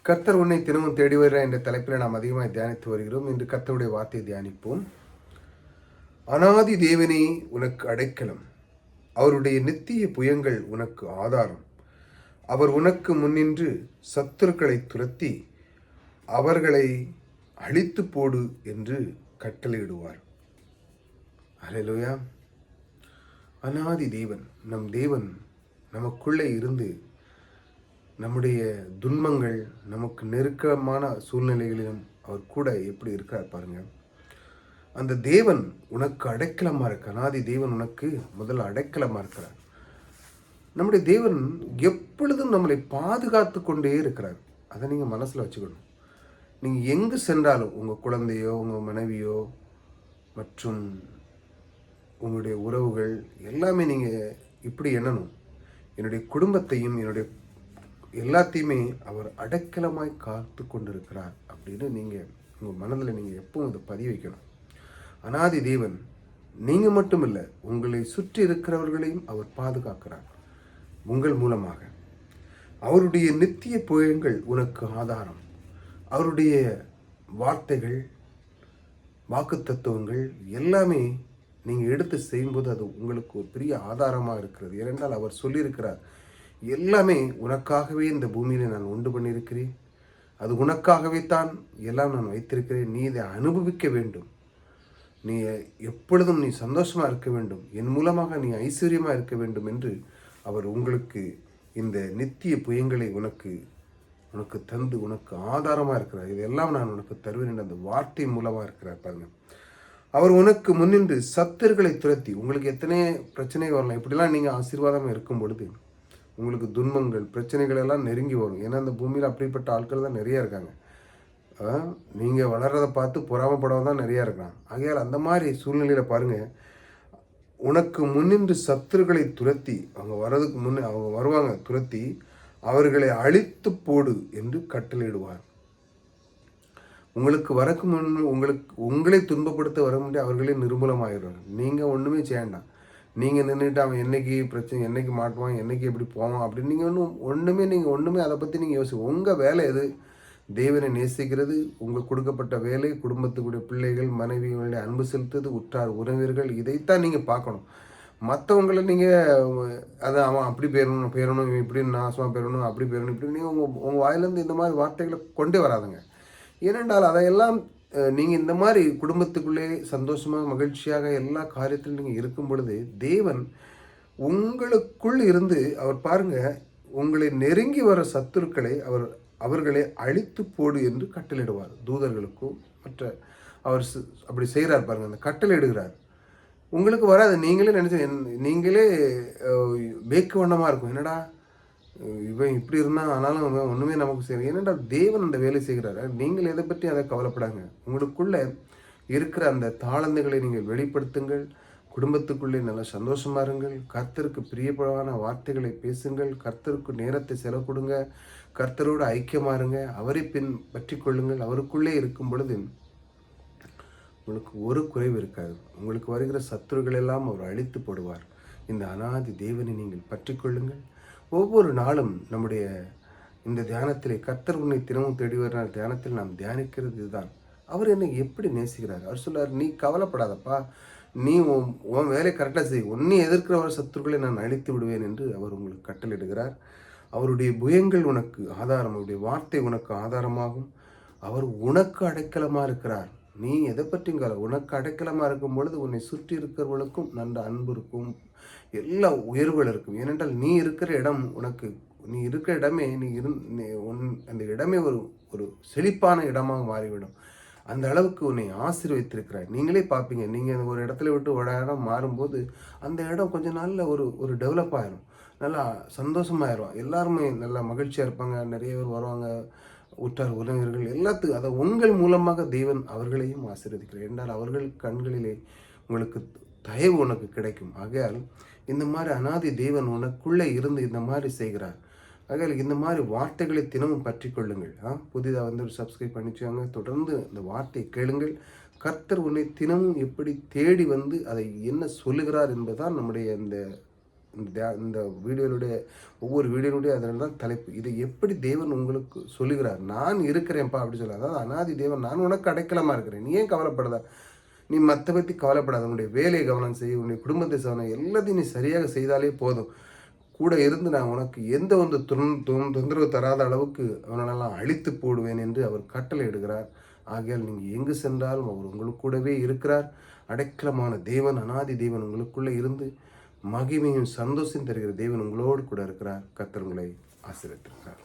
கர்த்தர் உன்னை தினமும் தேடி வருகிறார் என்ற தலைப்பில் நாம் அதிகமாக தியானித்து வருகிறோம். இன்று கர்த்தருடைய வார்த்தையை தியானிப்போம். அனாதி தேவனே உனக்கு அடைக்கலம், அவருடைய நித்திய புயங்கள் உனக்கு ஆதாரம். அவர் உனக்கு முன்னின்று சத்துருக்களை துரத்தி அவர்களை அழித்து போடு என்று கட்டளையிடுவார். அல்லேலூயா. அனாதி தேவன், நம் தேவன் நமக்குள்ளே இருந்து நம்முடைய துன்பங்கள், நமக்கு நெருக்கமான சூழ்நிலைகளிலும் அவர் கூட எப்படி இருக்கார் பாருங்க. அந்த தேவன் உனக்கு அடைக்கலமாக இருக்கு. அனாதி தேவன் உனக்கு முதல்ல அடைக்கலமாக இருக்கிறார். நம்முடைய தேவன் எப்பொழுதும் நம்மளை பாதுகாத்து கொண்டே இருக்கிறார். அதை நீங்கள் மனசில் வச்சுக்கணும். நீங்கள் எங்கு சென்றாலும் உங்கள் குழந்தையோ உங்கள் மனைவியோ மற்றும் உங்களுடைய உறவுகள் எல்லாமே நீங்கள் இப்படி எண்ணணும். என்னுடைய குடும்பத்தையும் என்னுடைய எல்லாத்தையுமே அவர் அடைக்கலமாய் காத்து கொண்டிருக்கிறார் அப்படின்னு நீங்கள் உங்கள் மனதில் நீங்கள் எப்பவும் இதை பதிய வைக்கணும். அனாதி தேவன் நீங்கள் மட்டும் இல்லை, உங்களை சுற்றி இருக்கிறவர்களையும் அவர் பாதுகாக்கிறார். உங்கள் மூலமாக அவருடைய நித்திய புயங்கள் உனக்கு ஆதாரம். அவருடைய வார்த்தைகள், வாக்கு தத்துவங்கள் எல்லாமே நீங்கள் எடுத்து செய்யும்போது அது உங்களுக்கு ஒரு பெரிய ஆதாரமாக இருக்கிறது. ஏனென்றால் அவர் சொல்லியிருக்கிறார், எல்லாமே உனக்காகவே இந்த பூமியில் நான் உண்டு பண்ணியிருக்கிறேன், அது உனக்காகவே தான் எல்லாம் நான் வைத்திருக்கிறேன், நீ இதை அனுபவிக்க வேண்டும், நீ எப்பொழுதும் நீ சந்தோஷமாக இருக்க வேண்டும், என் மூலமாக நீ ஐஸ்வர்யமாக இருக்க வேண்டும் என்று அவர் உங்களுக்கு இந்த நித்திய புயங்களை உனக்கு தந்து உனக்கு ஆதாரமாக இருக்கிறார். இதெல்லாம் நான் உனக்கு தருவேன் என்ற அந்த வார்த்தை மூலமாக இருக்கிறார் பாருங்க. அவர் உனக்கு முன்னின்று சத்துருக்களை துரத்தி, உங்களுக்கு எத்தனை பிரச்சனை வரலாம், இப்படிலாம் நீங்கள் ஆசீர்வாதமாக இருக்கும் பொழுது உங்களுக்கு துன்பங்கள் பிரச்சனைகள் எல்லாம் நெருங்கி வரும். ஏன்னா அந்த பூமியில் அப்படிப்பட்ட ஆட்கள் தான் நிறையா இருக்காங்க. நீங்கள் வளர்கிறத பார்த்து பொறாமப்படவும் தான் நிறையா இருக்காங்க. ஆகையால் அந்த மாதிரி சூழ்நிலையில் பாருங்கள், உனக்கு முன்னின்று சத்துருக்களை துரத்தி, அவங்க வர்றதுக்கு முன்னே அவங்க வருவாங்க, துரத்தி அவர்களை அழித்து போடு என்று கட்டளையிடுவார். உங்களுக்கு வரக்கு முன் உங்களை துன்பப்படுத்த வர முடியாது, அவர்களே நிர்மூலமாகிடுவாங்க. நீங்கள் ஒன்றுமே செய்யண்டாம். நீங்கள் நின்றுட்டு அவன் என்றைக்கு பிரச்சனை, என்றைக்கு மாட்டுவான், என்றைக்கு எப்படி போவான் அப்படின்னு நீங்கள் ஒன்றுமே அதை பற்றி நீங்கள் யோசிக்க. உங்கள் வேலை எது? தேவனை நேசிக்கிறது, உங்களுக்கு கொடுக்கப்பட்ட வேலை, குடும்பத்துக்குடைய பிள்ளைகள் மனைவிகளுடைய அன்பு செலுத்துறது, உற்றார் உறவினர்கள், இதைத்தான் நீங்கள் பார்க்கணும். மற்றவங்களை நீங்கள் அதை அவன் அப்படி பேரணும் இப்படி நாசமாக பேரணும், அப்படி பேரணும், இப்படி நீங்கள் உங்கள் வாயிலேருந்து இந்த மாதிரி வார்த்தைகளை கொண்டே வராதுங்க. ஏனென்றால் அதையெல்லாம் நீங்கள் இந்த மாதிரி குடும்பத்துக்குள்ளே சந்தோஷமாக மகிழ்ச்சியாக எல்லா காரியத்திலும் நீங்கள் இருக்கும் பொழுது தேவன் உங்களுக்குள் இருந்து அவர் பாருங்க, உங்களை நெருங்கி வர சத்துருக்களை அவர்களை அழித்து போடு என்று கட்டளையிடுவார். தூதர்களுக்கும் மற்ற அவர் அப்படி செய்கிறார் பாருங்க, அந்த கட்டளையிடுகிறார். உங்களுக்கு வராது. நீங்களே பேக்கு வண்ணமாக இருக்கும். என்னடா இவன் இப்படி இருந்தால் ஆனாலும் அவன் ஒன்றுமே நமக்கு செய்யணும். ஏனென்றால் தேவன் அந்த வேலை செய்கிறாரு. நீங்கள் எதை பற்றி அதை கவலைப்படாங்க. உங்களுக்குள்ளே இருக்கிற அந்த தாளந்துகளை நீங்கள் வெளிப்படுத்துங்கள். குடும்பத்துக்குள்ளே நல்லா சந்தோஷமாக இருங்கள். கர்த்தருக்கு பிரியப்படான வார்த்தைகளை பேசுங்கள். கர்த்தருக்கு நேரத்தை செலவு கொடுங்க. கர்த்தரோடு ஐக்கியமாக இருங்க. அவரை பற்றி கொள்ளுங்கள். அவருக்குள்ளே இருக்கும் பொழுது உங்களுக்கு ஒரு குறைவு இருக்காது. உங்களுக்கு வருகிற சத்துருகள் எல்லாம் அவர் அழித்து போடுவார். இந்த அனாதி தேவனை நீங்கள் பற்றி கொள்ளுங்கள். ஒவ்வொரு நாளும் நம்முடைய இந்த தியானத்திலே கர்த்தர் உன்னை தினமும் தேடி வருகிற தியானத்தில் நாம் தியானிக்கிறது இதுதான். அவர் என்னை எப்படி நேசிக்கிறார். அவர் சொல்றார், நீ கவலைப்படாதப்பா, நீ உன் வேலை கரெக்டாக செய், உன்னை எதிர்க்கிறவர் சத்துருக்களை நான் அழித்து விடுவேன் என்று அவர் உங்களுக்கு கட்டளையிடுகிறார். அவருடைய புயங்கள் உனக்கு ஆதாரம், அவருடைய வார்த்தை உனக்கு ஆதாரமாகும். அவர் உனக்கு அடைக்கலமாக இருக்கிறார். நீ எதை பற்றிங்க உனக்கு அடைக்கலமாக இருக்கும் பொழுது உன்னை சுற்றி இருக்கிறவர்களுக்கும் நல்ல அன்பு இருக்கும், எல்லா உயர்வுகள் இருக்கும். ஏனென்றால் நீ இருக்கிற இடம் நீ இருக்கிற இடமே அந்த இடமே ஒரு செழிப்பான இடமாக மாறிவிடும். அந்த அளவுக்கு உன்னை ஆசீர்வதித்திருக்கிறார். நீங்களே பார்ப்பீங்க, நீங்கள் ஒரு இடத்துல விட்டு ஒரு இடம் மாறும்போது அந்த இடம் கொஞ்சம் நாளில் ஒரு டெவலப் ஆகிடும், நல்லா சந்தோஷமாயிரும், எல்லாருமே நல்லா மகிழ்ச்சியாக இருப்பாங்க, நிறைய பேர் வருவாங்க, உற்றார் உறவினர்கள் எல்லாத்துக்கும். அதை உங்கள் மூலமாக தேவன் அவர்களையும் ஆசீர்வதிக்கிறார். என்றால் அவர்கள் கண்களிலே உங்களுக்கு தயவு உனக்கு கிடைக்கும். ஆகையால் இந்த மாதிரி அனாதி தேவன் உனக்குள்ளே இருந்து இந்த மாதிரி செய்கிறார். ஆகையால் இந்த மாதிரி வார்த்தைகளை தினமும் பற்றி கொள்ளுங்கள். புதிதாக சப்ஸ்கிரைப் பண்ணிச்சுவாங்க. தொடர்ந்து இந்த வார்த்தையை கேளுங்கள். கர்த்தர் உன்னை தினமும் எப்படி தேடி வந்து அதை என்ன சொல்லுகிறார் என்பதுதான் நம்முடைய இந்த இந்த வீடியோனுடைய ஒவ்வொரு வீடியோனுடைய அதில் தான் தலைப்பு. இதை எப்படி தேவன் உங்களுக்கு சொல்லுகிறார், நான் இருக்கிறேன்ப்பா அப்படி சொல்ல. அதாவது அனாதி தேவன், நான் உனக்கு அடைக்கலமாக இருக்கிறேன், நீ ஏன் கவலைப்படுதா, நீ மற்ற பற்றி கவலைப்படாத, உன்னுடைய வேலையை கவனம் செய், உன்னுடைய குடும்பத்தை கவனம், எல்லாத்தையும் நீ சரியாக செய்தாலே போதும், கூட இருந்து நான் உனக்கு எந்த ஒரு தொந்தரவு தராத அளவுக்கு அவனெல்லாம் அழித்து போடுவேன் என்று அவர் கட்டளை இடுகிறார். ஆகையால் நீங்கள் எங்கு சென்றாலும் அவர் உங்களுக்கு கூடவே இருக்கிறார். அடைக்கலமான தேவன், அனாதி தேவன் உங்களுக்குள்ளே இருந்து மகிமையும் சந்தோஷம் தருகிற தேவன் உங்களோடு கூட இருக்கிறார். கர்த்தர் உங்களை ஆசீர்வதித்திருக்கிறார்.